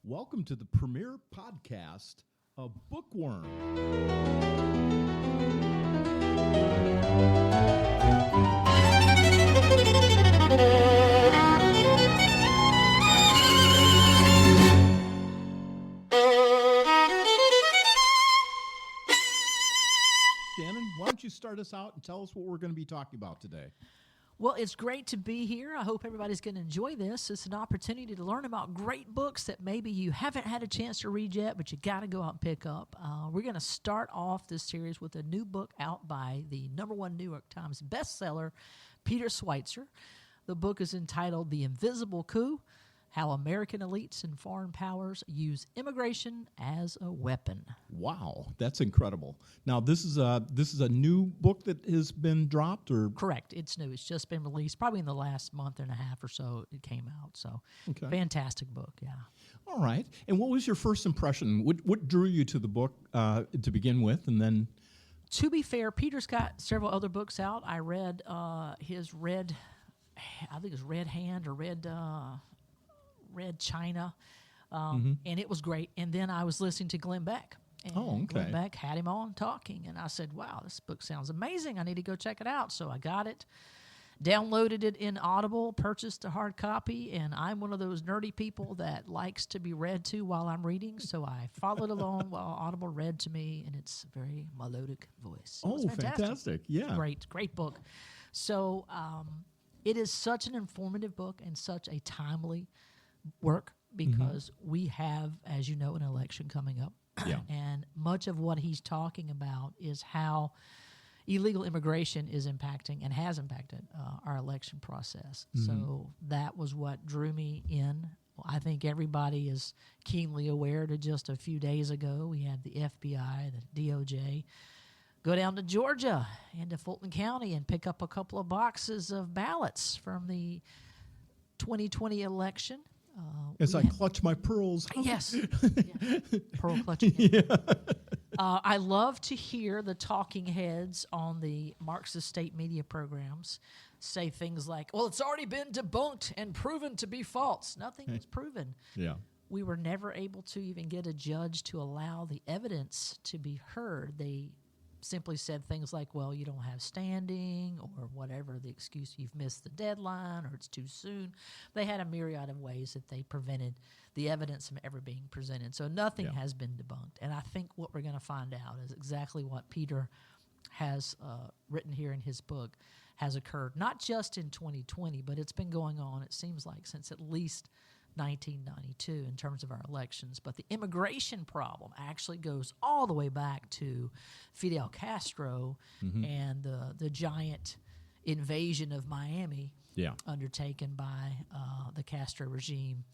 Welcome to the premiere podcast of Bookworm. Shannon, why don't you start us out and tell us what we're going to be talking about today? Well, it's great to be here. I hope everybody's going to enjoy this. It's an opportunity to learn about great books that maybe you haven't had a chance to read yet, but you got to go out and pick up. We're going to start off this series with a new book out by the #1 New York Times bestseller, Peter Schweizer. The book is entitled The Invisible Coup: How American Elites and Foreign Powers Use Immigration as a Weapon. Wow, that's incredible. Now, this is a new book that has been dropped, or Correct. It's new. It's just been released probably in the last month and a half or so it came out. So, Okay. Fantastic book, yeah. All right. And what was your first impression? What drew you to the book to begin with, and then? To be fair, Peter's got several other books out. I read his Red Hand or Red China, and it was great. And then I was listening to Glenn Beck. And Glenn Beck had him on talking, and I said, wow, this book sounds amazing. I need to go check it out. So I got it, downloaded it in Audible, purchased a hard copy, and I'm one of those nerdy people that likes to be read to while I'm reading, so I followed along while Audible read to me, and it's a very melodic voice. It was Fantastic. Yeah. Great book. So it is such an informative book and such a timely work because we have, as you know, an election coming up. Yeah. And much of what he's talking about is how illegal immigration is impacting and has impacted our election process. So that was what drew me in. Well, I think everybody is keenly aware that just a few days ago we had the FBI, the DOJ, go down to Georgia and to Fulton County and pick up a couple of boxes of ballots from the 2020 election. As I clutch my pearls. Yes. Yeah. Pearl clutching. Yeah. I love to hear the talking heads on the Marxist state media programs say things like, well, it's already been debunked and proven to be false. Nothing was proven. Yeah. We were never able to even get a judge to allow the evidence to be heard. They simply said things like, well, you don't have standing, or whatever the excuse, you've missed the deadline, or it's too soon. They had a myriad of ways that they prevented the evidence from ever being presented. So nothing has been debunked. And I think what we're going to find out is exactly what Peter has written here in his book has occurred, not just in 2020, but it's been going on, it seems like, since at least 1992 in terms of our elections. But the immigration problem actually goes all the way back to Fidel Castro and the giant invasion of Miami undertaken by the Castro regime.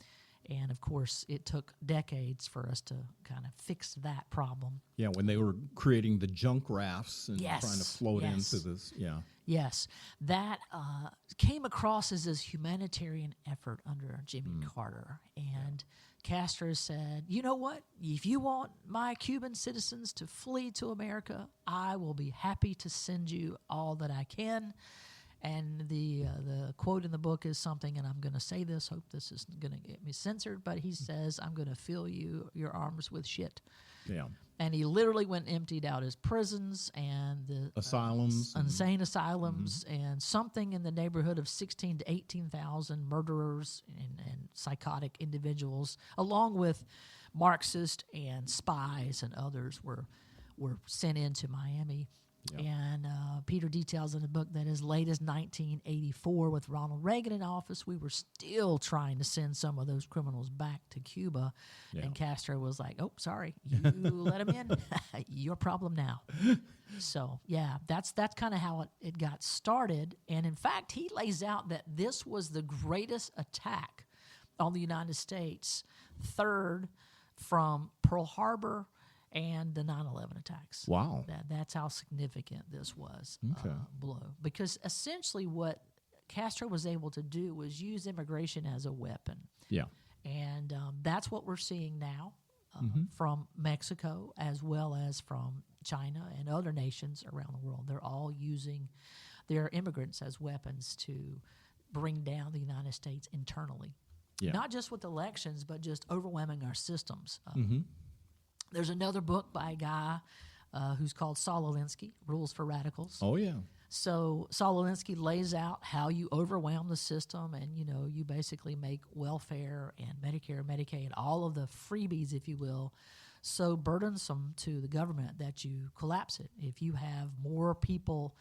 And, of course, it took decades for us to kind of fix that problem. Yeah, when they were creating the junk rafts and trying to float into this. Yeah. Yes, that came across as this humanitarian effort under Jimmy Carter. And Castro said, you know what? If you want my Cuban citizens to flee to America, I will be happy to send you all that I can. And the quote in the book is something, and I'm going to say this, hope this isn't going to get me censored, but he says, I'm going to fill your arms with shit. Yeah. And he literally went and emptied out his prisons and the asylums, insane asylums, and something in the neighborhood of 16 to 18,000 murderers and psychotic individuals, along with Marxists and spies and others, were sent into Miami. Yeah. And Peter details in the book that as late as 1984, with Ronald Reagan in office, we were still trying to send some of those criminals back to Cuba. Yeah. And Castro was like, oh, sorry, you let them in. Your problem now. So, yeah, that's kind of how it got started. And, in fact, he lays out that this was the greatest attack on the United States, third from Pearl Harbor and the 9/11 attacks. Wow. That's how significant this was, blow. Because essentially what Castro was able to do was use immigration as a weapon. Yeah. And that's what we're seeing now from Mexico as well as from China and other nations around the world. They're all using their immigrants as weapons to bring down the United States internally. not just with elections, but just overwhelming our systems. There's another book by a guy who's called Saul Alinsky, Rules for Radicals. Oh, yeah. So Saul Alinsky lays out how you overwhelm the system, and you basically make welfare and Medicare, Medicaid, all of the freebies, if you will, so burdensome to the government that you collapse it. If you have more people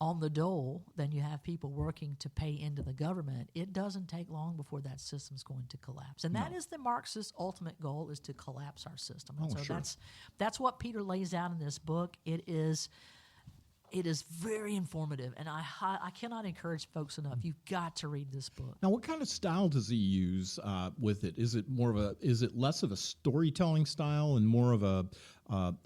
on the dole than you have people working to pay into the government, it doesn't take long before that system's going to collapse. And that is the Marxist ultimate goal, is to collapse our system. And so that's what Peter lays out in this book. It is very informative, and I cannot encourage folks enough. You've got to read this book. Now, what kind of style does he use with it? Is it less of a storytelling style and more of a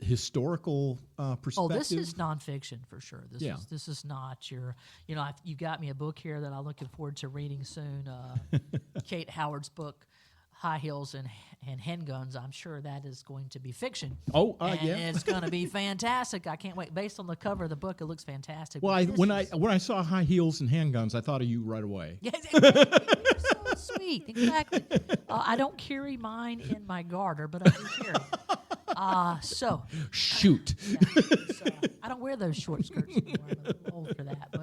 historical perspective? Oh, this is nonfiction for sure. This is not your. You got me a book here that I'm looking forward to reading soon. Kate Howard's book, High Heels and Handguns. I'm sure that is going to be fiction. Oh, and yeah. It's going to be fantastic. I can't wait. Based on the cover of the book, it looks fantastic. Well, when I saw High Heels and Handguns, I thought of you right away. Yeah, so sweet. Exactly. I don't carry mine in my garter, but I do carry it. Shoot. I don't wear those short skirts anymore. I'm a little old for that,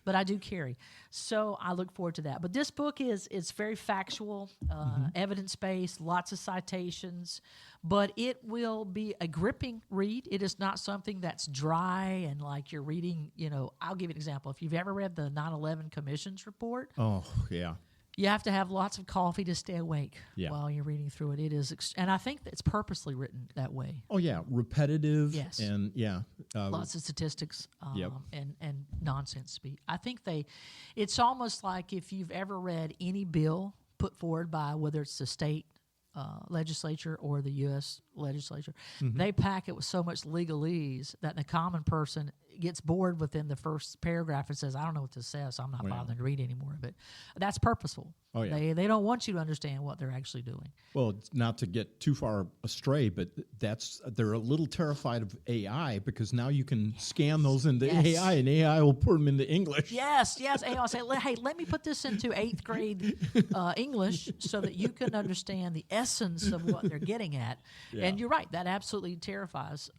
but I do carry. So I look forward to that. But this book it's very factual, evidence-based, lots of citations, but it will be a gripping read. It is not something that's dry and like you're reading, I'll give you an example. If you've ever read the 9/11 Commission's report. Oh, yeah. You have to have lots of coffee to stay awake while you're reading through it. It is, and I think that it's purposely written that way. Oh, yeah, repetitive. Yes. And, Lots of statistics and nonsense speak. I think it's almost like if you've ever read any bill put forward by whether it's the state legislature or the U.S. legislature, they pack it with so much legalese that the common person gets bored within the first paragraph and says, I don't know what this says, so I'm not bothering to read any more of it. That's purposeful. Oh, yeah. They don't want you to understand what they're actually doing. Well, not to get too far astray, but they're a little terrified of AI because now you can scan those into AI, and AI will put them into English. Yes. AI will say, hey, let me put this into 8th grade English so that you can understand the essence of what they're getting at. Yeah. And you're right, that absolutely terrifies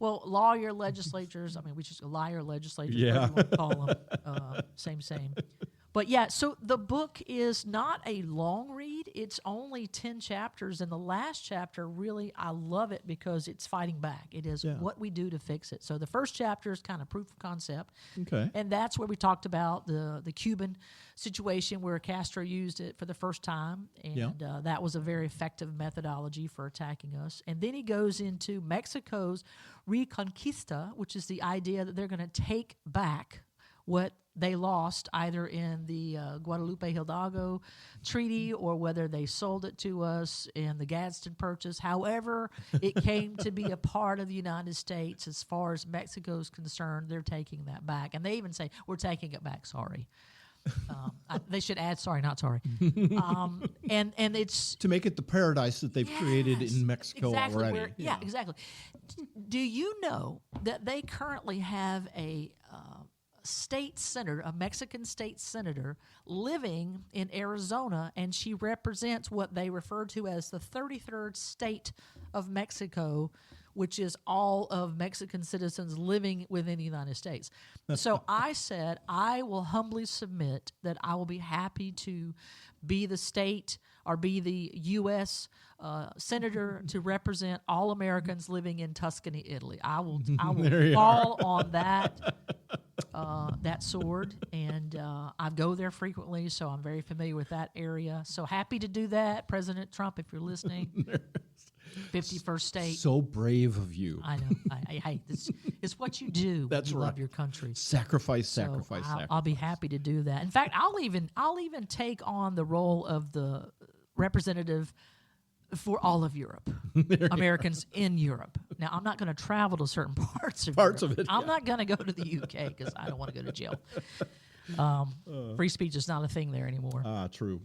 lawyer legislatures. I mean, we just liar legislatures, whatever you want to call them. Same. But yeah, so the book is not a long read. It's only 10 chapters, and the last chapter, really, I love it because it's fighting back. It is what we do to fix it. So the first chapter is kind of proof of concept. Okay. And that's where we talked about the Cuban situation where Castro used it for the first time, and that was a very effective methodology for attacking us. And then he goes into Mexico's Reconquista, which is the idea that they're going to take back what they lost either in the Guadalupe Hidalgo Treaty or whether they sold it to us in the Gadsden Purchase. However, it came to be a part of the United States. As far as Mexico is concerned, they're taking that back. And they even say, we're taking it back, sorry. They should add sorry, not sorry. And it's... To make it the paradise that they've created in Mexico already. Exactly. Do you know that they currently have a Mexican state senator living in Arizona, and she represents what they refer to as the 33rd state of Mexico, which is all of Mexican citizens living within the United States. So I said, I will humbly submit that I will be happy to be the state or be the U.S. Senator to represent all Americans living in Tuscany, Italy. I will fall on that sword, and I go there frequently, so I'm very familiar with that area. So happy to do that, President Trump, if you're listening. 51st state. So brave of you. I know. Hey, it's what you do. That's when you right. love your country. Sacrifice. I'll be happy to do that. In fact, I'll even take on the role of the representative for all of Europe, Americans in Europe. Now, I'm not going to travel to certain parts of Europe. I'm not going to go to the UK because I don't want to go to jail. Free speech is not a thing there anymore. True.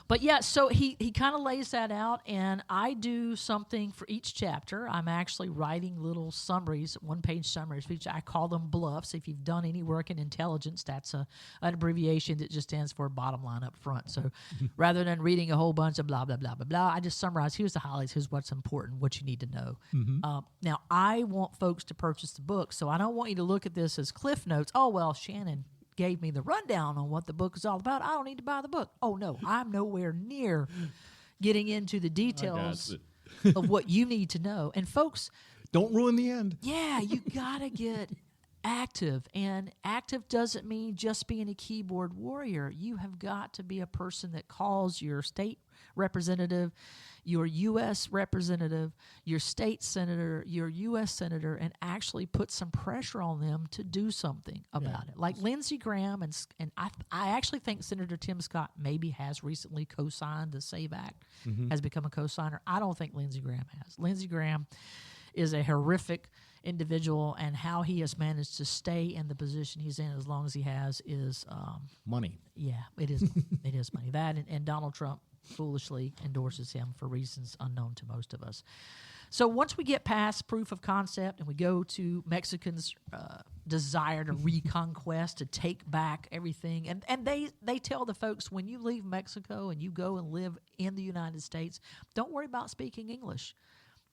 But yeah, so he kind of lays that out, and I do something for each chapter. I'm actually writing little summaries, one-page summaries for each. I call them bluffs. If you've done any work in intelligence, that's an abbreviation that just stands for bottom line up front. So rather than reading a whole bunch of blah, blah, blah, blah, blah, I just summarize, here's the highlights, here's what's important, what you need to know. Now, I want folks to purchase the book, so I don't want you to look at this as Cliff Notes. Oh, well, Shannon gave me the rundown on what the book is all about. I don't need to buy the book. Oh, no, I'm nowhere near getting into the details of what you need to know. And folks, don't ruin the end. Yeah, you got to get active. And active doesn't mean just being a keyboard warrior. You have got to be a person that calls your state representative, your U.S. representative, your state senator, your U.S. senator, and actually put some pressure on them to do something about it. Like Lindsey Graham, and I actually think Senator Tim Scott maybe has recently co-signed the SAVE Act, has become a co-signer. I don't think Lindsey Graham has. Lindsey Graham is a horrific individual, and how he has managed to stay in the position he's in as long as he has is money. Yeah, it is. It is money. That and Donald Trump foolishly endorses him for reasons unknown to most of us. So once we get past proof of concept and we go to Mexicans' desire to reconquest, to take back everything, and they tell the folks, when you leave Mexico and you go and live in the United States, don't worry about speaking English.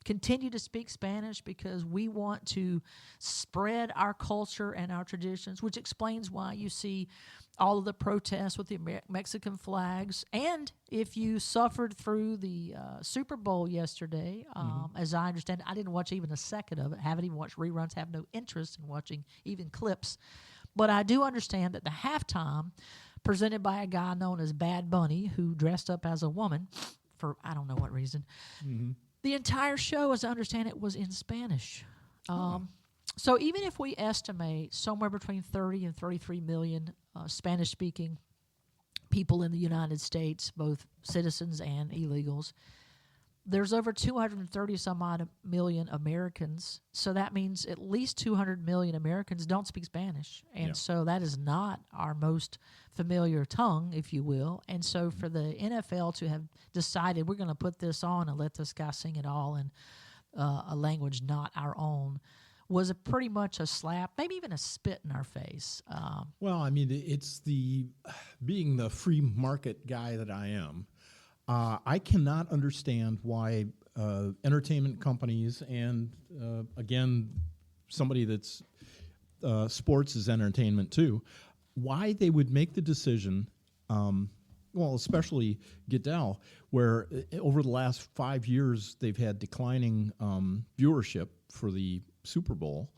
Continue to speak Spanish, because we want to spread our culture and our traditions, which explains why you see all of the protests with the Mexican flags. And if you suffered through the Super Bowl yesterday, as I understand it, I didn't watch even a second of it, haven't even watched reruns, have no interest in watching even clips. But I do understand that the halftime, presented by a guy known as Bad Bunny, who dressed up as a woman for I don't know what reason, the entire show, as I understand it, was in Spanish. So even if we estimate somewhere between 30 and 33 million Spanish-speaking people in the United States, both citizens and illegals, there's over 230-some-odd million Americans. So that means at least 200 million Americans don't speak Spanish. And so that is not our most familiar tongue, if you will. And so for the NFL to have decided we're going to put this on and let this guy sing it all in a language not our own was pretty much a slap, maybe even a spit in our face. Well, I mean, it's being the free market guy that I am. I cannot understand why entertainment companies and, again, somebody that's sports is entertainment too, why they would make the decision, well, especially Goodell, where over the last 5 years they've had declining viewership for the Super Bowl,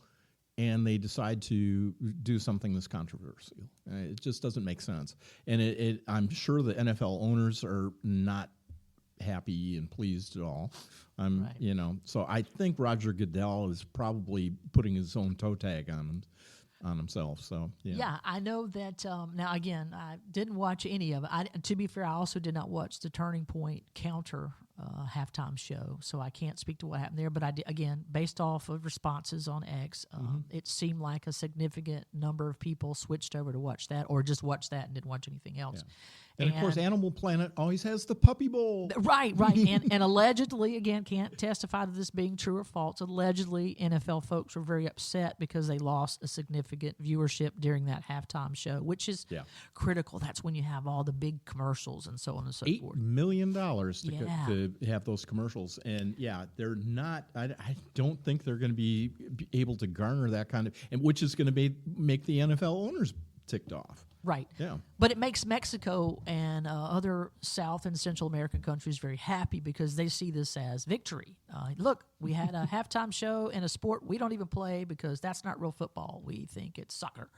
and they decide to do something that's controversial. It just doesn't make sense. And I'm sure the NFL owners are not happy and pleased at all. So I think Roger Goodell is probably putting his own toe tag on himself. So yeah, I know that. Now again, I didn't watch any of it. To be fair, I also did not watch the Turning Point counter halftime show, so I can't speak to what happened there. But I did, again, based off of responses on X, it seemed like a significant number of people switched over to watch that, or just watched that and didn't watch anything else. Yeah. And of course, Animal Planet always has the Puppy Bowl. Right. and allegedly, again, can't testify to this being true or false, allegedly NFL folks were very upset because they lost a significant viewership during that halftime show, which is critical. That's when you have all the big commercials and so on and so forth. $8 million to have those commercials. And they're not, I don't think they're going to be able to garner that kind of, and which is going to make the NFL owners ticked off. Right. Yeah. But it makes Mexico and other South and Central American countries very happy because they see this as victory. Look, we had a halftime show in a sport we don't even play because that's not real football. We think it's soccer.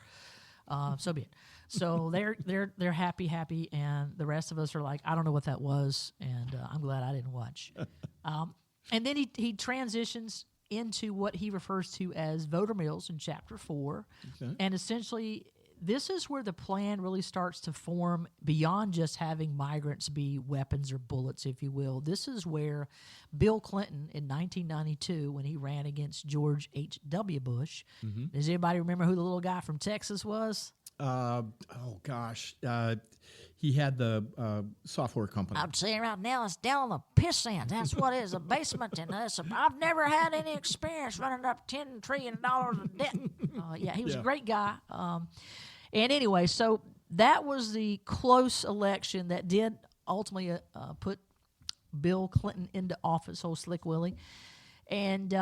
So be it. So they're happy, and the rest of us are like, I don't know what that was, and I'm glad I didn't watch. And then he transitions into what he refers to as voter mills in Chapter 4, and essentially this is where the plan really starts to form beyond just having migrants be weapons or bullets, if you will. This is where Bill Clinton in 1992, when he ran against George H.W. Bush, does anybody remember who the little guy from Texas was? Oh, gosh. he had the software company. I'm saying right now, it's down on the piss end. That's what it is, a basement. And I've never had any experience running up $10 trillion of debt. Yeah, he was a great guy. And anyway, so that was the close election that did ultimately put Bill Clinton into office, old Slick Willie. And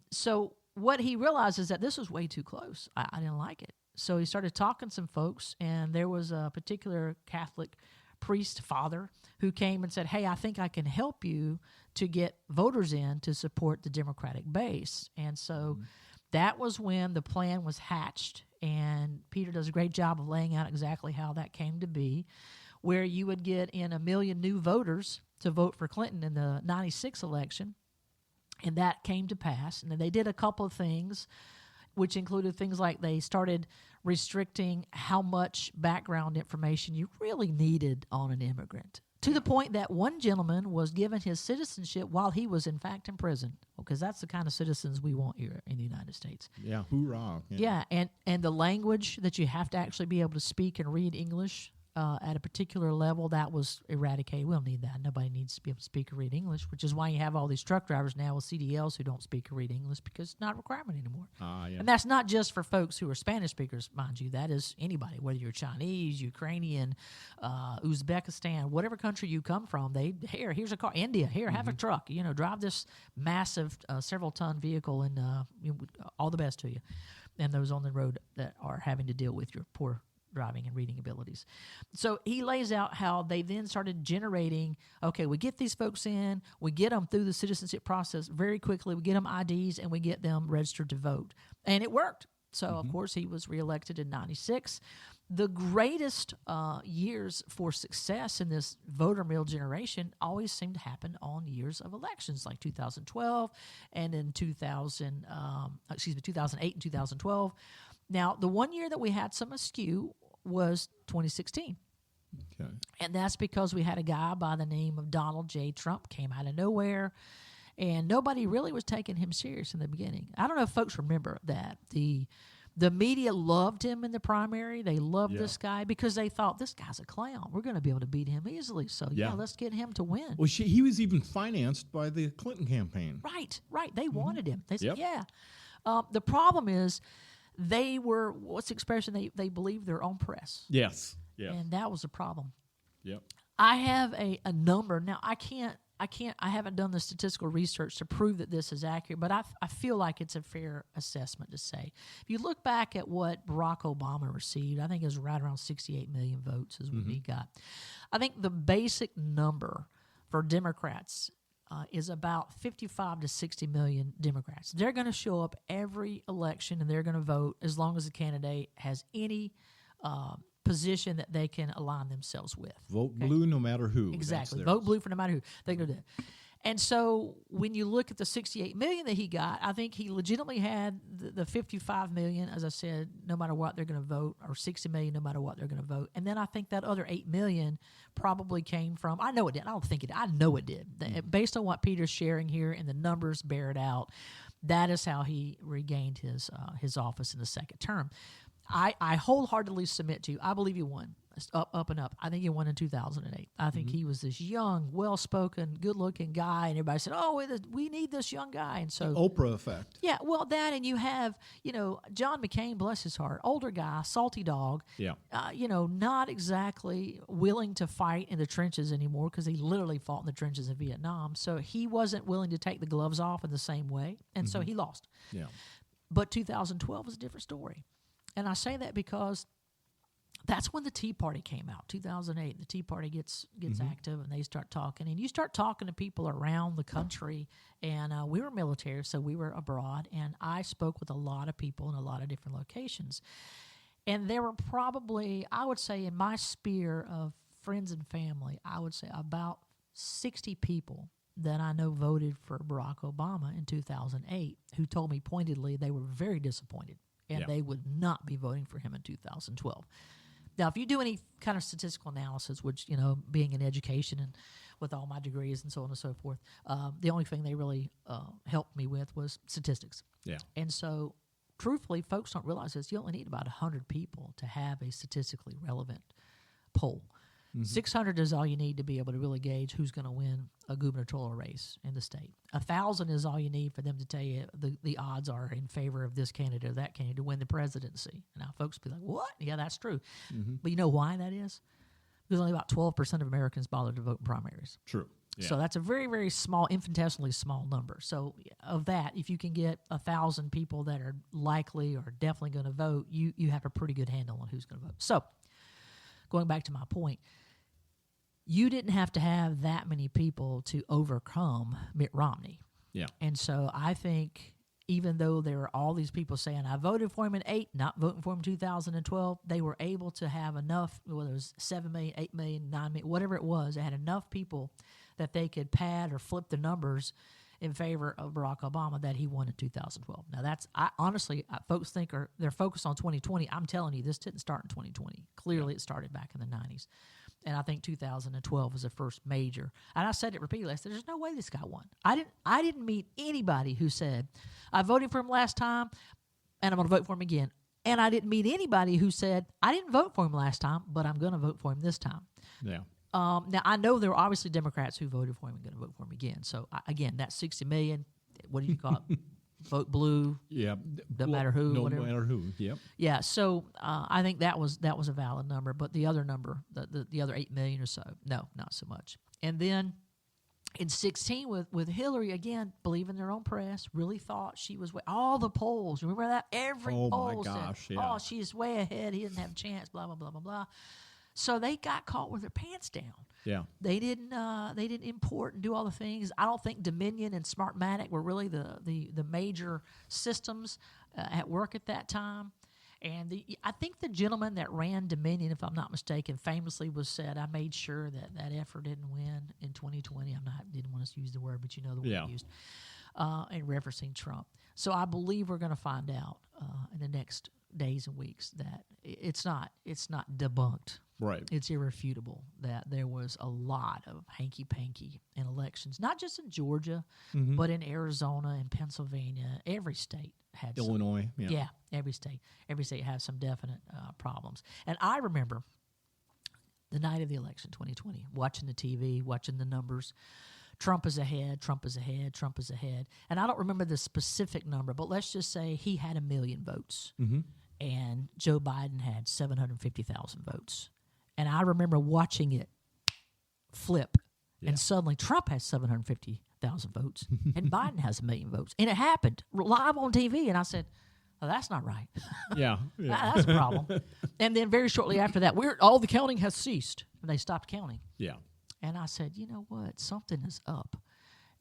so what he realized is that this was way too close. I didn't like it. So he started talking to some folks, and there was a particular Catholic priest father who came and said, hey, I think I can help you to get voters in to support the Democratic base. And so that was when the plan was hatched, and Peter does a great job of laying out exactly how that came to be, where you would get in 1 million new voters to vote for Clinton in the 96 election, and that came to pass. And then they did a couple of things, which included things like they started restricting how much background information you really needed on an immigrant, to the point that one gentleman was given his citizenship while he was, in fact, in prison, because that's the kind of citizens we want here in the United States. Yeah, hoorah. Yeah, and the language that you have to actually be able to speak and read English at a particular level, that was eradicated. We don't need that. Nobody needs to be able to speak or read English, which is why you have all these truck drivers now with CDLs who don't speak or read English, because it's not a requirement anymore. Yeah. And that's not just for folks who are Spanish speakers, mind you. That is anybody, whether you're Chinese, Ukrainian, Uzbekistan, whatever country you come from. Here's a car. India, here, have a truck. Drive this massive several-ton vehicle, and all the best to you. And those on the road that are having to deal with your poor driving and reading abilities. So he lays out how they then started generating, okay, we get these folks in, we get them through the citizenship process very quickly, we get them IDs, and we get them registered to vote. And it worked. So, of course, he was reelected in 96. The greatest years for success in this voter mill generation always seem to happen on years of elections, like 2012 and in 2008 and 2012. Now, the one year that we had some askew was 2016. Okay. And that's because we had a guy by the name of Donald J. Trump came out of nowhere, and nobody really was taking him serious in the beginning. I don't know if folks remember that. The media loved him in the primary. They loved this guy because they thought, this guy's a clown. We're going to be able to beat him easily. So, let's get him to win. Well, he was even financed by the Clinton campaign. Right. They wanted him. They said, the problem is, they were, what's the expression? They believed their own press. Yes. Yeah. And that was a problem. Yep. I have a number. Now, I haven't done the statistical research to prove that this is accurate, but I feel like it's a fair assessment to say. If you look back at what Barack Obama received, I think it was right around 68 million votes is what he got. I think the basic number for Democrats is about 55 to 60 million Democrats. They're going to show up every election, and they're going to vote as long as the candidate has any position that they can align themselves with. Vote blue no matter who. Exactly. Vote blue for no matter who. They're going to do it. And so when you look at the 68 million that he got, I think he legitimately had the 55 million, as I said, no matter what they're going to vote, or 60 million no matter what they're going to vote. And then I think that other 8 million probably came from, I know it did. I don't think it did. I know it did. Based on what Peter's sharing here and the numbers bear it out, that is how he regained his office in the second term. I wholeheartedly submit to you, I believe he won. Up and up. I think he won in 2008. I think he was this young, well-spoken, good-looking guy, and everybody said, "Oh, we need this young guy." And so, Oprah effect. Yeah, well, that, and you have, John McCain, bless his heart, older guy, salty dog. Yeah. Not exactly willing to fight in the trenches anymore, because he literally fought in the trenches in Vietnam. So he wasn't willing to take the gloves off in the same way, and so he lost. Yeah. But 2012 was a different story, and I say that because that's when the Tea Party came out, 2008. The Tea Party gets active, and they start talking. And you start talking to people around the country, and we were military, so we were abroad, and I spoke with a lot of people in a lot of different locations. And there were probably, I would say, in my sphere of friends and family, I would say about 60 people that I know voted for Barack Obama in 2008 who told me pointedly they were very disappointed, and they would not be voting for him in 2012. Now, if you do any kind of statistical analysis, which, being in education and with all my degrees and so on and so forth, the only thing they really helped me with was statistics. Yeah. And so, truthfully, folks don't realize this. You only need about 100 people to have a statistically relevant poll. 600 is all you need to be able to really gauge who's going to win a gubernatorial race in the state. 1,000 is all you need for them to tell you the odds are in favor of this candidate or that candidate to win the presidency. Now, folks be like, what? Yeah, that's true. But you know why that is? Because only about 12% of Americans bother to vote in primaries. True. Yeah. So that's a very, very small, infinitesimally small number. So of that, if you can get 1,000 people that are likely or definitely going to vote, you have a pretty good handle on who's going to vote. So going back to my point, you didn't have to have that many people to overcome Mitt Romney. Yeah. And so I think even though there are all these people saying, I voted for him in 2008, not voting for him in 2012, they were able to have enough, whether it was 7 million, 8 million, 9 million, whatever it was, they had enough people that they could pad or flip the numbers in favor of Barack Obama that he won in 2012. Now, honestly, folks think they're focused on 2020. I'm telling you, this didn't start in 2020. Clearly, it started back in the 90s. And I think 2012 was the first major. And I said it repeatedly. I said, there's no way this guy won. I didn't meet anybody who said, I voted for him last time, and I'm going to vote for him again. And I didn't meet anybody who said, I didn't vote for him last time, but I'm going to vote for him this time. Yeah. Now, I know there were obviously Democrats who voted for him and going to vote for him again. So, again, that 60 million, what do you call it? Vote blue. Yeah. No matter who. No whatever. matter who. Yep. Yeah. So I think that was a valid number. But the other number, the other 8 million or so, no, not so much. And then in 2016 with Hillary, again, believing their own press, really thought she was all the polls. Remember that? Every poll said, oh, she's way ahead. He didn't have a chance, blah, blah, blah, blah, blah. So they got caught with their pants down. Yeah. They didn't import and do all the things. I don't think Dominion and Smartmatic were really the major systems at work at that time. And I think the gentleman that ran Dominion, if I'm not mistaken, famously said, I made sure that effort didn't win in 2020. Didn't want to use the word, but you know the word used. And referencing Trump. So I believe we're going to find out in the next days and weeks that it's not debunked. Right. It's irrefutable that there was a lot of hanky-panky in elections, not just in Georgia, but in Arizona and Pennsylvania. Every state had Illinois. Yeah, every state has some definite problems. And I remember the night of the election, 2020, watching the TV, watching the numbers. Trump is ahead, Trump is ahead, Trump is ahead. And I don't remember the specific number, but let's just say he had 1 million votes. And Joe Biden had 750,000 votes. And I remember watching it flip. And suddenly Trump has 750,000 votes and Biden has 1 million votes. And it happened live on TV. And I said, oh, that's not right. Yeah. That's a problem. And then very shortly after that, all the counting has ceased. And they stopped counting. Yeah. And I said, you know what? Something is up.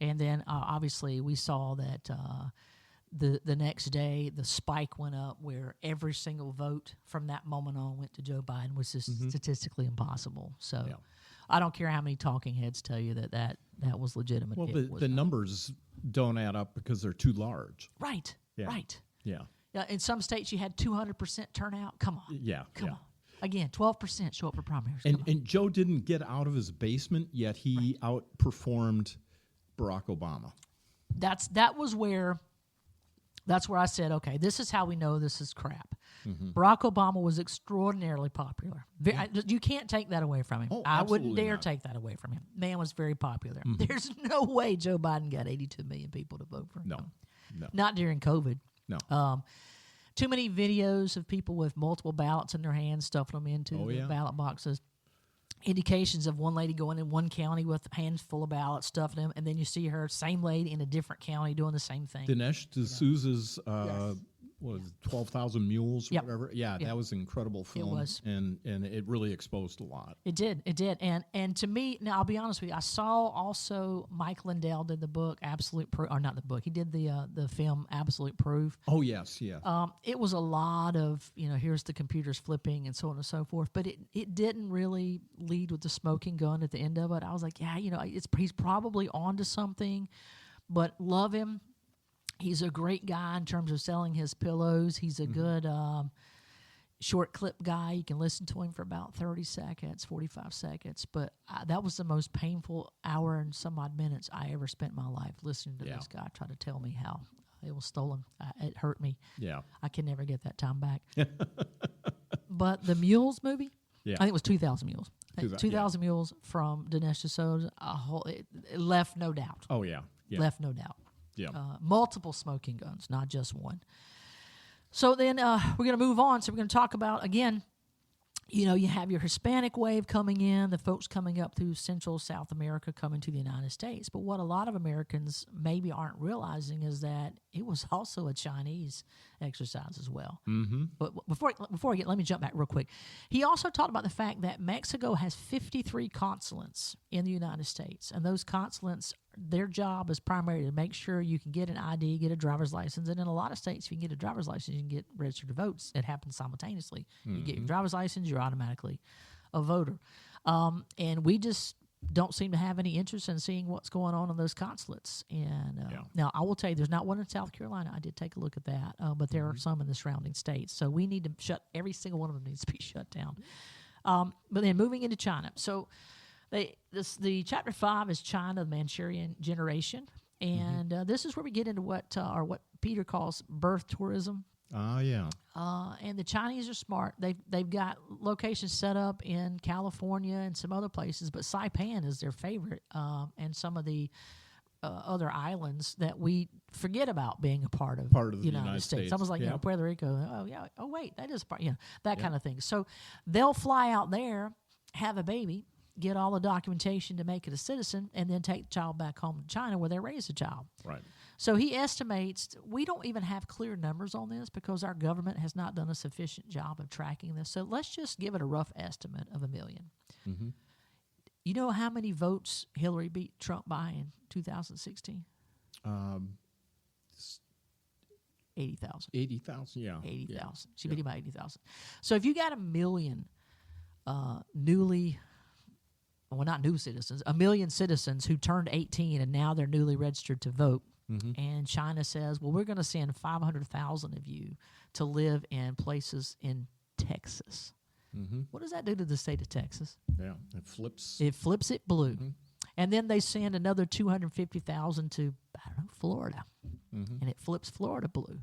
And then obviously we saw that the next day the spike went up where every single vote from that moment on went to Joe Biden, which is statistically impossible. So I don't care how many talking heads tell you that was legitimate. Well, the numbers don't add up because they're too large. Right. Yeah. Right. Yeah. In some states you had 200% turnout. Come on. Yeah. Come on. Again, 12% show up for primaries. And Joe didn't get out of his basement, yet he outperformed Barack Obama. That's where I said, okay, this is how we know this is crap. Barack Obama was extraordinarily popular. You can't take that away from him. Oh, I wouldn't dare not. take that away from him. Man was very popular. There's no way Joe Biden got 82 million people to vote for him. No. Not during COVID. No. Too many videos of people with multiple ballots in their hands, stuffing them into the ballot boxes. Indications of one lady going in one county with hands full of ballots, stuffing them, and then you see her, same lady, in a different county doing the same thing. Dinesh D'Souza's 12,000 Mules or whatever. Yeah, that was an incredible film. It was. And it really exposed a lot. It did. And to me, now I'll be honest with you, I saw also Mike Lindell did the book Absolute Proof, or not the book, he did the film Absolute Proof. Oh, yes, yeah. It was a lot of, here's the computers flipping and so on and so forth, but it didn't really lead with the smoking gun at the end of it. I was like, yeah, he's probably onto something, but love him. He's a great guy in terms of selling his pillows. He's a good short clip guy. You can listen to him for about 30 seconds, 45 seconds. But that was the most painful hour and some odd minutes I ever spent in my life listening to this guy try to tell me how it was stolen. It hurt me. Yeah. I can never get that time back. But the Mules movie, I think it was 2,000 Mules. 2,000 mules from Dinesh D'Souza, it left no doubt. Oh, yeah. Left no doubt. Yeah. Multiple smoking guns, not just one. So then we're going to move on. So we're going to talk about, again, you have your Hispanic wave coming in, the folks coming up through Central South America coming to the United States. But what a lot of Americans maybe aren't realizing is that it was also a Chinese exercise as well. Mm-hmm. But let me jump back real quick. He also talked about the fact that Mexico has 53 consulates in the United States, and those consulates, their job is primarily to make sure you can get an ID, get a driver's license, and in a lot of states, if you can get a driver's license, you can get registered to vote. It happens simultaneously. You get your driver's license, you're automatically a voter. And we just don't seem to have any interest in seeing what's going on in those consulates. And now, I will tell you, there's not one in South Carolina. I did take a look at that, but there are some in the surrounding states. So we need to every single one of them needs to be shut down. But then moving into China. So the chapter 5 is China, the Manchurian generation. And this is where we get into what Peter calls birth tourism. Yeah. And the Chinese are smart. They've got locations set up in California and some other places, but Saipan is their favorite, and some of the other islands that we forget about being a part of the United States. Almost like Puerto Rico. Oh yeah. Oh wait, that is part. That kind of thing. So they'll fly out there, have a baby, get all the documentation to make it a citizen, and then take the child back home to China where they raise the child. Right. So he estimates, we don't even have clear numbers on this because our government has not done a sufficient job of tracking this. So let's just give it a rough estimate of 1 million. Mm-hmm. You know how many votes Hillary beat Trump by in 2016? 80,000. 80,000, yeah. 80,000. Yeah. She beat him by 80,000. So if you got 1 million not new citizens, 1 million citizens who turned 18 and now they're newly registered to vote, and China says, well, we're going to send 500,000 of you to live in places in Texas. Mm-hmm. What does that do to the state of Texas? Yeah, it flips. It flips it blue. Mm-hmm. And then they send another 250,000 to, Florida. Mm-hmm. And it flips Florida blue.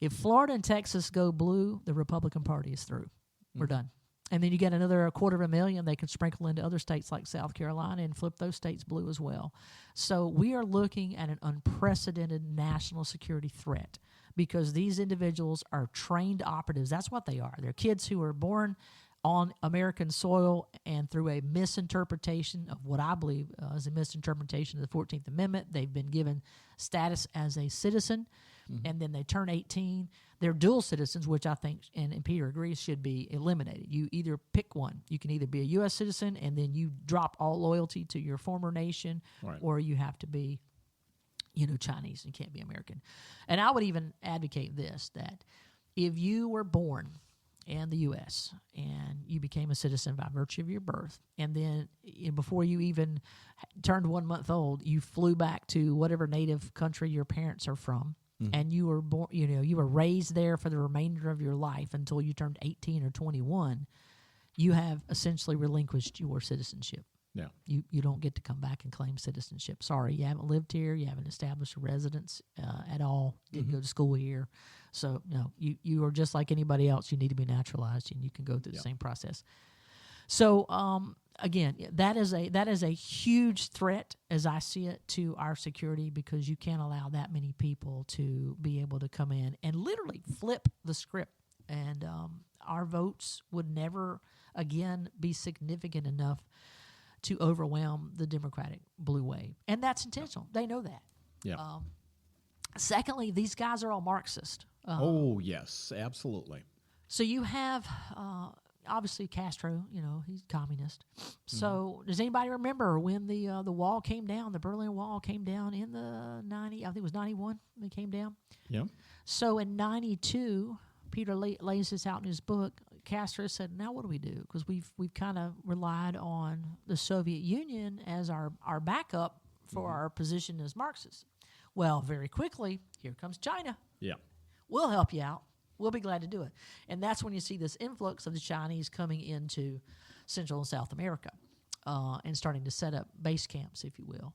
If Florida and Texas go blue, the Republican Party is through. We're done. And then you get another 250,000 they can sprinkle into other states like South Carolina and flip those states blue as well. So we are looking at an unprecedented national security threat because these individuals are trained operatives. That's what they are. They're kids who are born on American soil and through a misinterpretation of what I believe is a misinterpretation of the 14th Amendment. They've been given status as a citizen, and then they turn 18. They're dual citizens, which I think, and Peter agrees, should be eliminated. You either pick one. You can either be a U.S. citizen and then you drop all loyalty to your former nation, right, or you have to be, Chinese and can't be American. And I would even advocate this, that if you were born in the U.S. and you became a citizen by virtue of your birth, and then before you even turned 1 month old, you flew back to whatever native country your parents are from, and you were born, you were raised there for the remainder of your life until you turned 18 or 21, you have essentially relinquished your citizenship. Yeah. You don't get to come back and claim citizenship. Sorry, you haven't lived here, you haven't established a residence at all, didn't go to school here. So, you are just like anybody else. You need to be naturalized, and you can go through the same process. So, again, that is a huge threat, as I see it, to our security, because you can't allow that many people to be able to come in and literally flip the script. And our votes would never, again, be significant enough to overwhelm the Democratic blue wave. And that's intentional. They know that. Yeah. Secondly, these guys are all Marxist. Oh, yes, absolutely. So you have, obviously, Castro, he's communist. So does anybody remember when the wall came down, the Berlin Wall came down in the I think it was 91 when it came down? Yeah. So in 92, Peter lays this out in his book. Castro said, now what do we do? Because we've kind of relied on the Soviet Union as our backup for our position as Marxists. Well, very quickly, here comes China. Yeah. We'll help you out. We'll be glad to do it. And that's when you see this influx of the Chinese coming into Central and South America and starting to set up base camps, if you will.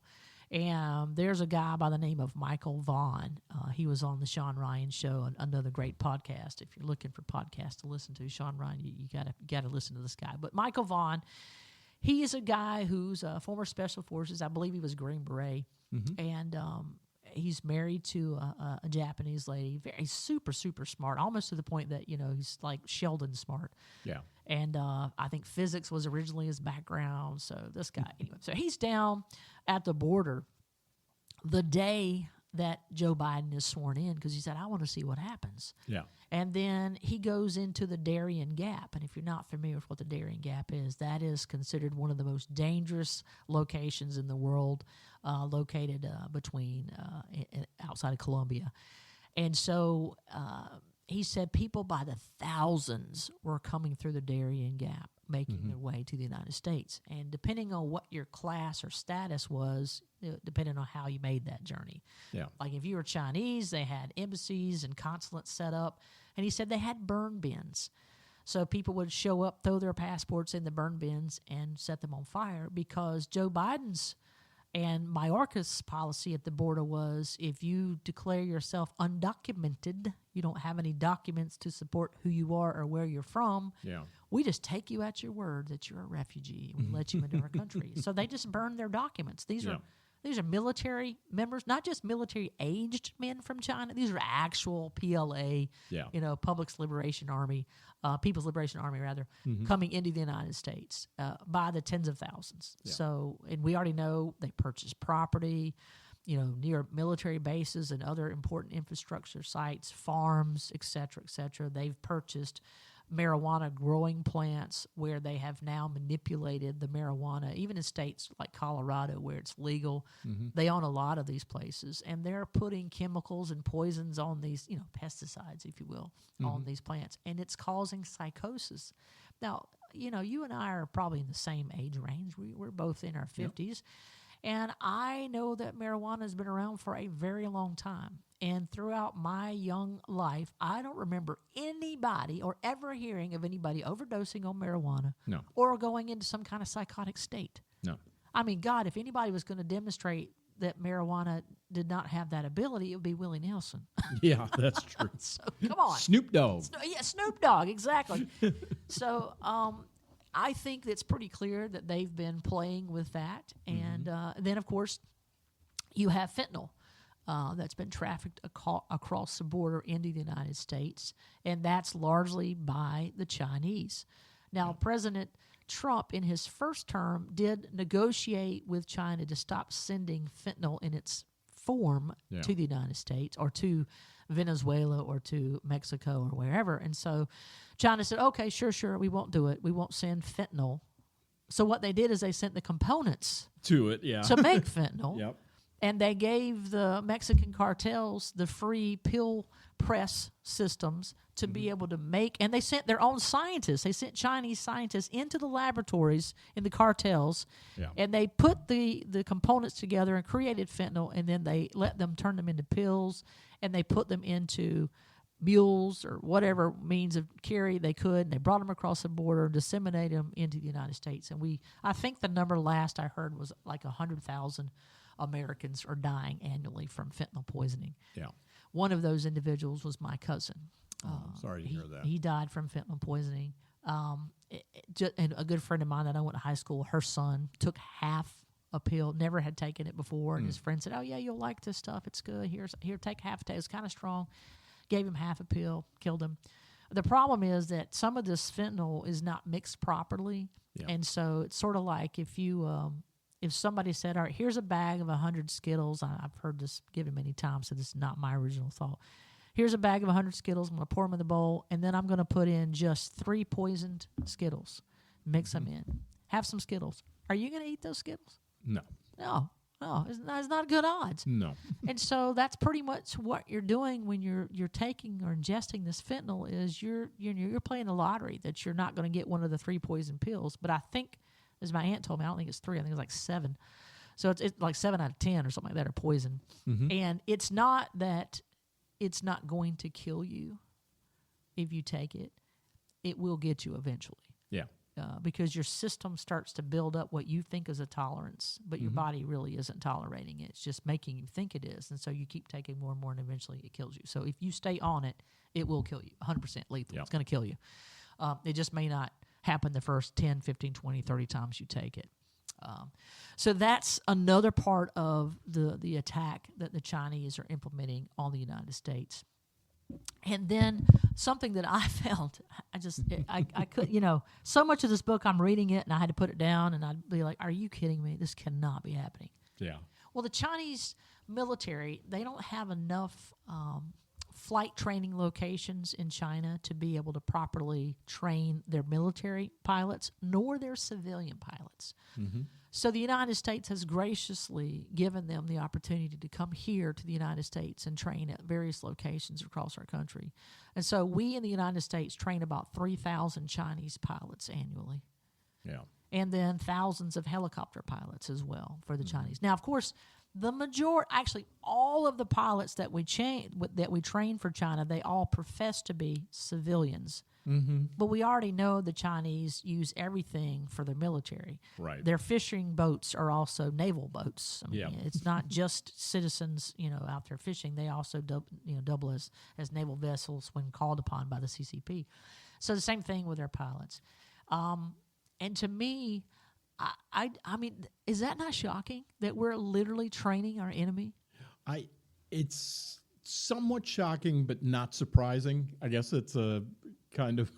And there's a guy by the name of Michael Vaughn. He was on the Sean Ryan Show, another great podcast. If you're looking for podcasts to listen to, Sean Ryan, you gotta listen to this guy. But Michael Vaughn, he is a guy who's a former Special Forces. I believe he was Green Beret. And he's married to a Japanese lady. Very super, super smart, almost to the point that, he's like Sheldon smart. Yeah. And I think physics was originally his background. So this guy, anyway. So he's down at the border the day that Joe Biden is sworn in because he said, I want to see what happens. Yeah. And then he goes into the Darien Gap. And if you're not familiar with what the Darien Gap is, that is considered one of the most dangerous locations in the world, located between outside of Colombia. And so he said people by the thousands were coming through the Darien Gap, making their way to the United States. And depending on what your class or status was, depending on how you made that journey. Yeah. Like if you were Chinese, they had embassies and consulates set up. And he said they had burn bins. So people would show up, throw their passports in the burn bins, and set them on fire because Joe Biden's and Mayorkas' policy at the border was if you declare yourself undocumented, you don't have any documents to support who you are or where you're from, we just take you at your word that you're a refugee and we let you into our country. So they just burn their documents. These are military members, not just military-aged men from China. These are actual PLA, People's Liberation Army, coming into the United States by the tens of thousands. Yeah. So, and we already know they purchased property, near military bases and other important infrastructure sites, farms, et cetera, et cetera. They've purchased marijuana growing plants where they have now manipulated the marijuana, even in states like Colorado where it's legal. They own a lot of these places, and they're putting chemicals and poisons on these, pesticides, if you will, on these plants, and it's causing psychosis. Now, you and I are probably in the same age range. We're both in our 50s, and I know that marijuana has been around for a very long time. And throughout my young life, I don't remember anybody or ever hearing of anybody overdosing on marijuana or going into some kind of psychotic state. No. I mean, God, if anybody was going to demonstrate that marijuana did not have that ability, it would be Willie Nelson. Yeah, that's true. So, come on. Snoop Dogg. Snoop Dogg, exactly. So, I think it's pretty clear that they've been playing with that. And then, of course, you have fentanyl. That's been trafficked across the border into the United States, and that's largely by the Chinese. Now, President Trump, in his first term, did negotiate with China to stop sending fentanyl in its form to the United States or to Venezuela or to Mexico or wherever. And so China said, okay, sure, we won't do it. We won't send fentanyl. So what they did is they sent the components to it, to make fentanyl. Yep. And they gave the Mexican cartels the free pill press systems to be able to make, and they sent their own scientists. They sent Chinese scientists into the laboratories in the cartels, and they put the components together and created fentanyl, and then they let them turn them into pills, and they put them into mules or whatever means of carry they could, and they brought them across the border and disseminated them into the United States. And I think the number last I heard was like 100,000 Americans are dying annually from fentanyl poisoning. Yeah. One of those individuals was my cousin. Sorry to hear that. He died from fentanyl poisoning. And a good friend of mine that I went to high school, her son took half a pill, never had taken it before, and his friend said, oh, yeah, you'll like this stuff. It's good. Here, take half a taste. It's kind of strong. Gave him half a pill, killed him. The problem is that some of this fentanyl is not mixed properly, and so it's sort of like if somebody said, all right, here's a bag of 100 Skittles. I've heard this given many times, so this is not my original thought. Here's a bag of 100 Skittles. I'm going to pour them in the bowl, and then I'm going to put in just 3 poisoned Skittles. Mix them in. Have some Skittles. Are you going to eat those Skittles? No. It's not good odds. No. And so that's pretty much what you're doing when you're taking or ingesting this fentanyl is you're playing the lottery that you're not going to get one of the 3 poison pills. But I think, as my aunt told me, I don't think it's 3. I think it's like 7. So it's like 7 out of 10 or something like that are poison. And it's not that it's not going to kill you if you take it. It will get you eventually. Yeah. Because your system starts to build up what you think is a tolerance, but your body really isn't tolerating it. It's just making you think it is. And so you keep taking more and more, and eventually it kills you. So if you stay on it, it will kill you. 100% lethal. Yep. It's going to kill you. It just may not happen the first 10, 15, 20, 30 times you take it. So that's another part of the attack that the Chinese are implementing on the United States. And then something that I found, I could, so much of this book, I'm reading it and I had to put it down and I'd be like, are you kidding me? This cannot be happening. Yeah. Well, the Chinese military, they don't have enough flight training locations in China to be able to properly train their military pilots nor their civilian pilots. Mm-hmm. So the United States has graciously given them the opportunity to come here to the United States and train at various locations across our country. And so we in the United States train about 3,000 Chinese pilots annually. Yeah. And then thousands of helicopter pilots as well for the Chinese. Now, of course, actually all of the pilots that we train for China, they all profess to be civilians. Mm-hmm. But we already know the Chinese use everything for their military. Right. Their fishing boats are also naval boats. I mean, it's not just citizens, out there fishing. They also double as naval vessels when called upon by the CCP. So the same thing with their pilots. And to me, I mean, is that not shocking that we're literally training our enemy? It's somewhat shocking, but not surprising. I guess it's a kind of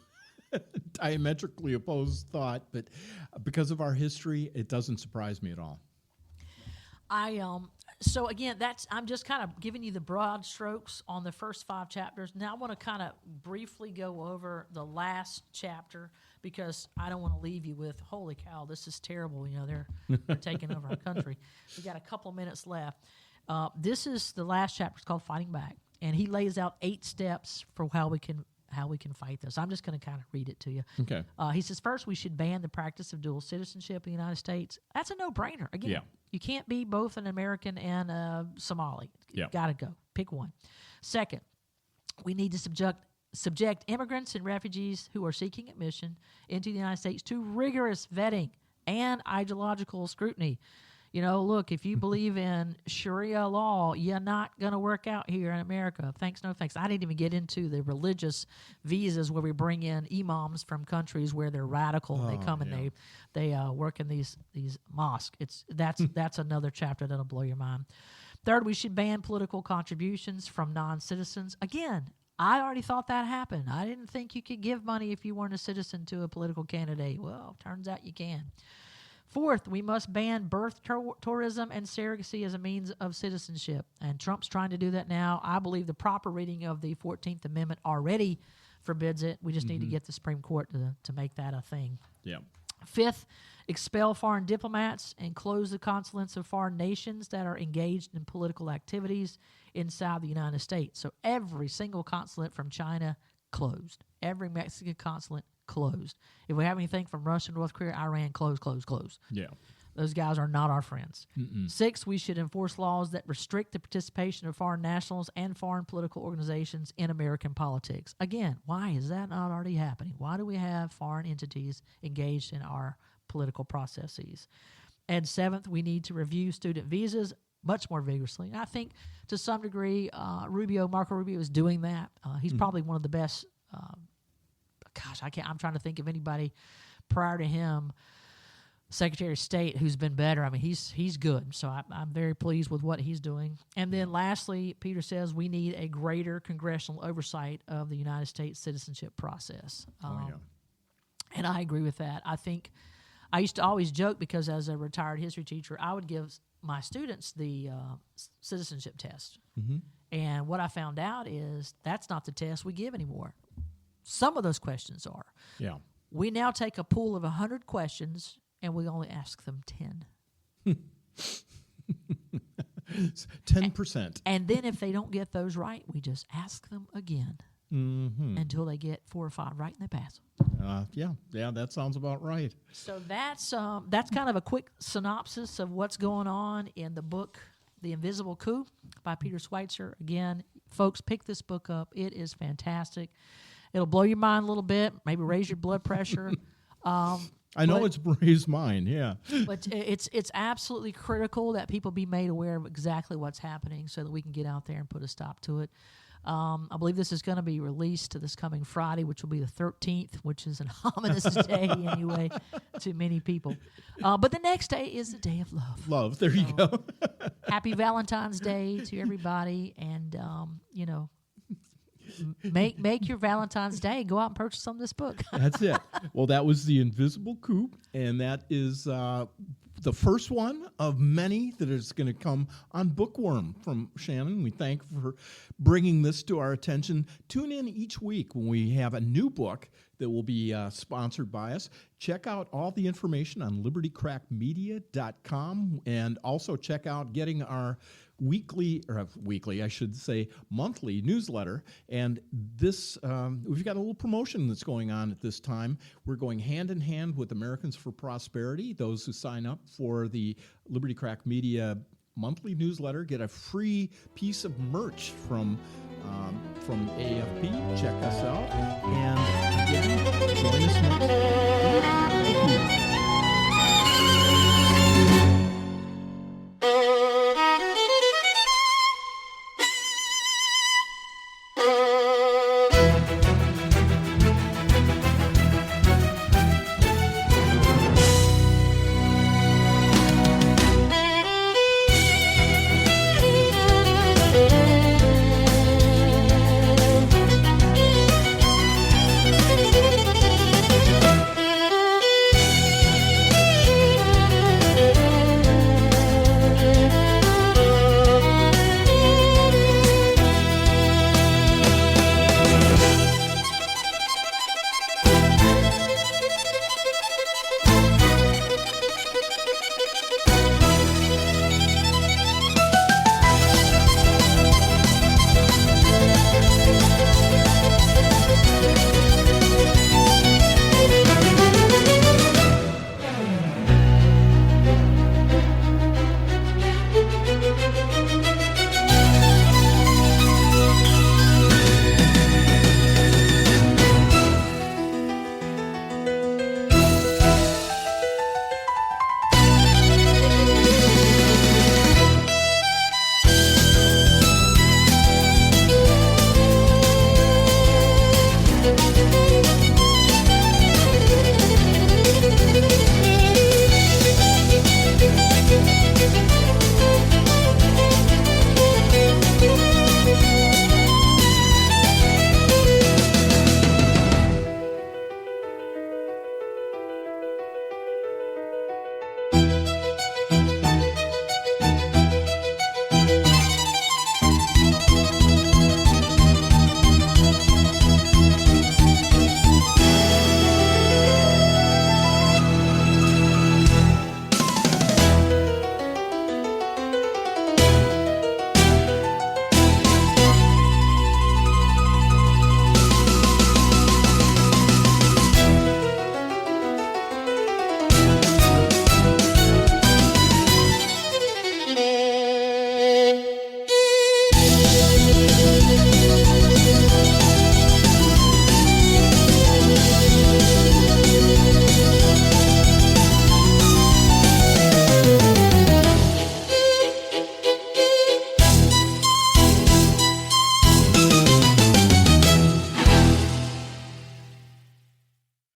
diametrically opposed thought, but because of our history, it doesn't surprise me at all. So again, I'm just kind of giving you the broad strokes on the first 5 chapters. Now I want to kind of briefly go over the last chapter because I don't want to leave you with, holy cow, this is terrible. They're taking over our country. We got a couple minutes left. This is the last chapter. It's called Fighting Back, and he lays out 8 steps for how we can fight this. I'm just going to kind of read it to you. Okay. He says, first, we should ban the practice of dual citizenship in the United States. That's a no-brainer. Again, you can't be both an American and a Somali. Yeah. Got to go. Pick one. Second, we need to subject immigrants and refugees who are seeking admission into the United States to rigorous vetting and ideological scrutiny. Look, if you believe in Sharia law, you're not going to work out here in America. Thanks, no thanks. I didn't even get into the religious visas where we bring in imams from countries where they're radical. They come and they work in these mosques. That's another chapter that'll blow your mind. Third, we should ban political contributions from non-citizens. Again, I already thought that happened. I didn't think you could give money if you weren't a citizen to a political candidate. Well, turns out you can. Fourth, we must ban birth tourism and surrogacy as a means of citizenship. And Trump's trying to do that now. I believe the proper reading of the 14th Amendment already forbids it. We just need to get the Supreme Court to make that a thing. Yeah. Fifth, expel foreign diplomats and close the consulates of foreign nations that are engaged in political activities inside the United States. So every single consulate from China closed. Every Mexican consulate closed. If we have anything from Russia, North Korea, Iran, closed. Yeah. Those guys are not our friends. Mm-mm. 6, we should enforce laws that restrict the participation of foreign nationals and foreign political organizations in American politics. Again, why is that not already happening? Why do we have foreign entities engaged in our political processes? And 7th, we need to review student visas much more vigorously. And I think to some degree, Marco Rubio is doing that. He's probably one of the best. I'm trying to think of anybody prior to him, Secretary of State, who's been better. I mean, he's good. So I'm very pleased with what he's doing. And then lastly, Peter says we need a greater congressional oversight of the United States citizenship process. And I agree with that. I think I used to always joke because as a retired history teacher, I would give my students the citizenship test. Mm-hmm. And what I found out is that's not the test we give anymore. Some of those questions are. Yeah. We now take a pool of 100 questions and we only ask them 10. 10%. And then if they don't get those right, we just ask them again until they get 4 or 5 right and they pass. Yeah, that sounds about right. So that's kind of a quick synopsis of what's going on in the book, The Invisible Coup by Peter Schweizer. Again, folks, pick this book up. It is fantastic. It'll blow your mind a little bit, maybe raise your blood pressure. I know it's raised mine, yeah. But it's absolutely critical that people be made aware of exactly what's happening so that we can get out there and put a stop to it. I believe this is going to be released this coming Friday, which will be the 13th, which is an ominous day anyway to many people. But the next day is the day of love. Love. There you go. Happy Valentine's Day to everybody, and make your Valentine's Day. Go out and purchase some of this book. That's it. Well, that was The Invisible Coup, and that is the first one of many that is going to come on Bookworm from Shannon. We thank her for bringing this to our attention. Tune in each week when we have a new book that will be sponsored by us. Check out all the information on libertycrackmedia.com, and also check out getting our monthly newsletter. And this, we've got a little promotion that's going on at this time. We're going hand in hand with Americans for Prosperity. Those who sign up for the Liberty Crack Media monthly newsletter get a free piece of merch from AFP. Check us out. And again, join us next week.